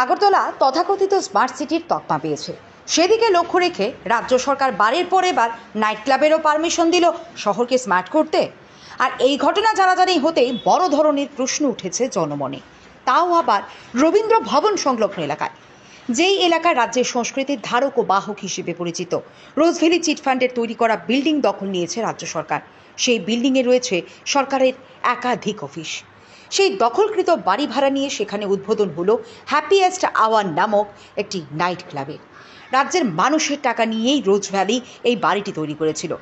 আগরতলা তথাকথিত স্মার্ট সিটির তকমা পেয়েছে। সেদিকে লক্ষ্য রেখে রাজ্য সরকার বারের পর এবার নাইট ক্লাবেরও পারমিশন দিল শহরকে স্মার্ট করতে। আর এই ঘটনা জানাজানি হতেই বড় ধরনের প্রশ্ন উঠেছে জনমনে, তাও আবার রবীন্দ্র ভবন সংলগ্ন এলাকায়, যেই এলাকা রাজ্যের সংস্কৃতির ধারক ও বাহক হিসেবে পরিচিত। রোজভ্যালি চিটফান্ডের তৈরি করা বিল্ডিং দখল নিয়েছে রাজ্য সরকার। সেই বিল্ডিংয়ে রয়েছে সরকারের একাধিক অফিস। সেই দখলকৃত বাড়ি ভাড়া নিয়ে সেখানে উদ্বোধন হলো হ্যাপিয়েস্ট আওয়ার নামক একটি নাইট ক্লাবের। রাজ্যের মানুষের টাকা নিয়েই রোজভ্যালি এই বাড়িটি তৈরি করেছিল।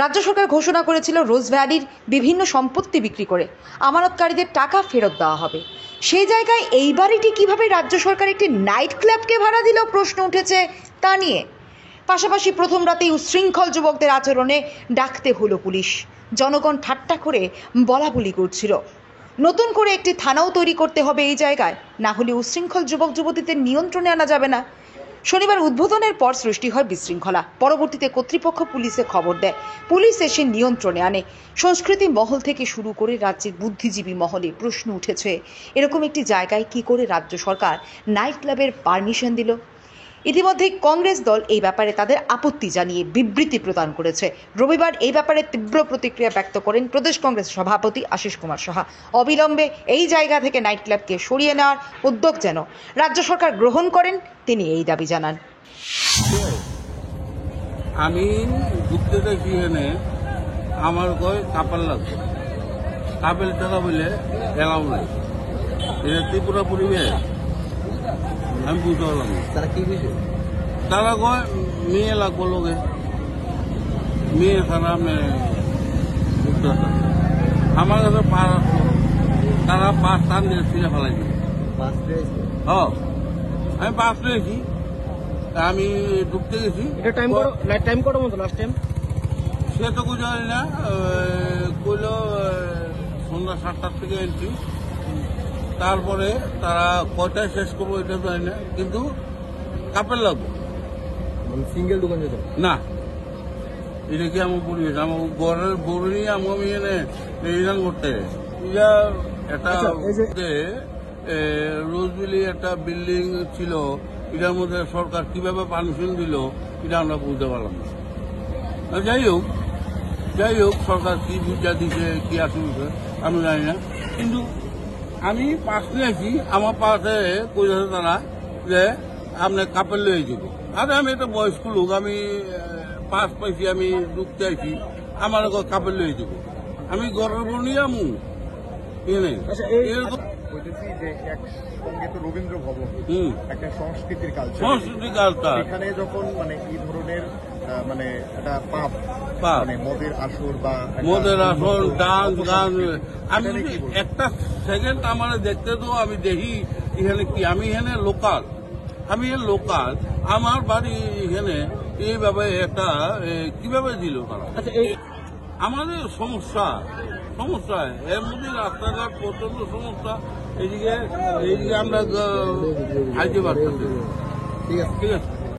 রাজ্য সরকার ঘোষণা করেছিল রোজভ্যালির বিভিন্ন সম্পত্তি বিক্রি করে আমানতকারীদের টাকা ফেরত দেওয়া হবে। সেই জায়গায় এই বাড়িটি কিভাবে রাজ্য সরকার একটি নাইট ক্লাবকে ভাড়া দিল, প্রশ্ন উঠেছে তা নিয়ে। পাশাপাশি প্রথম রাতেই উচ্ছৃঙ্খল যুবকদের আচরণে ডাকতে হলো পুলিশ। জনগণ ঠাট্টা করে বলাবলি করছিল, নতুন করে একটি থানাও তৈরি করতে হবে এই জায়গায়, না হলে উচ্ছৃঙ্খল যুবক যুবতীদের নিয়ন্ত্রণে আনা যাবে না। শনিবার উদ্বোধনের পর সৃষ্টি হয় বিশৃঙ্খলা। পরবর্তীতে কর্তৃপক্ষ পুলিশে খবর দেয়, পুলিশ এসে নিয়ন্ত্রণে আনে। সংস্কৃতি মহল থেকে শুরু করে রাজ্যের বুদ্ধিজীবী মহলে প্রশ্ন উঠেছে, এরকম একটি জায়গায় কি করে রাজ্য সরকার নাইট ক্লাবের পারমিশন দিল। ইতিমধ্যে কংগ্রেস দল এই ব্যাপারে তাদের আপত্তি জানিয়ে বিবৃতি প্রদান করেছে। রবিবার এই ব্যাপারে তীব্র প্রতিক্রিয়া ব্যক্ত করেন প্রদেশ কংগ্রেস সভাপতি আশিস কুমার সাহা। অবিলম্বে এই জায়গা থেকে নাইট ক্লাবকে সরিয়ে নেওয়ার উদ্যোগ যেন রাজ্য সরকার গ্রহণ করেন, তিনি এই দাবি জানান। আমি ঘুরতে দেখি এনে আমার কয় কাপাল লাগবে, কাপেল টাকা বলে এলাও নাই, এটা ত্রিপুরা পরিবেশ। আমি বুঝতে পারলাম তারা কি বুঝে, তারা কয় মেয়ে লাগবো লোকে, মেয়ে ছাড়া আমি বুঝতে পারতাম। আমার কাছে পাস আসলো, তারা পাস টান দিয়ে ছিঁড়ে ফেলাই দিল। আমি পাস পেয়েছি, আমি ঢুকতে গেছি। টাইম কত মতো লাস্ট টাইম সে তো কিছু জানি না, কইল সন্ধ্যা 7টার থেকে এন্ট্রি, তারপরে তারা কয়টায় শেষ করবো এটা জানি না, কিন্তু কাপেল লাগবো, সিঙ্গেল দোকান যেত না। এটা কি আমার পরিবেশ, আমার ঘরের বড় নিয়ে আমি এনে রিটার্ন করতে এটা একটা রোজভ্যালি একটা বিল্ডিং ছিল, এটার মধ্যে সরকার কিভাবে পারমিশন দিল এটা আমরা বুঝতে পারলাম না। যাই হোক সরকার কি বুঝা দিছে কি আসবে আমি জানি না, কিন্তু আমি পাস নিয়েছি, আমার পাশে কইছে তারা যে আপনি কাপেল লয়ে যাব। আরে আমি একটা বয়স্ক লোক, আমি পাস পাইছি, আমি ঢুকতে আইছি, আমার কাপেল লয়ে যাব, আমি ঘরের বউ নিয়ে আমু রবীন্দ্র ভবন একটা সংস্কৃতির কালচার, এখানে যখন মানে এই ধরনের মানে একটা পাপ মানে মদের আসর বা ডান্স গান, আমি একটা সেকেন্ড আমার দেখতে তো আমি দেখি এখানে কি, আমি এখানে লোকাল, আমার বাড়ি এখানে এইভাবে একটা কিভাবে দিল তারা। আমাদের সমস্যা এর মধ্যে রাস্তাঘাট প্রচন্ড সমস্যা, এইদিকে আমরা আইতে পারতেছি। ঠিক আছে।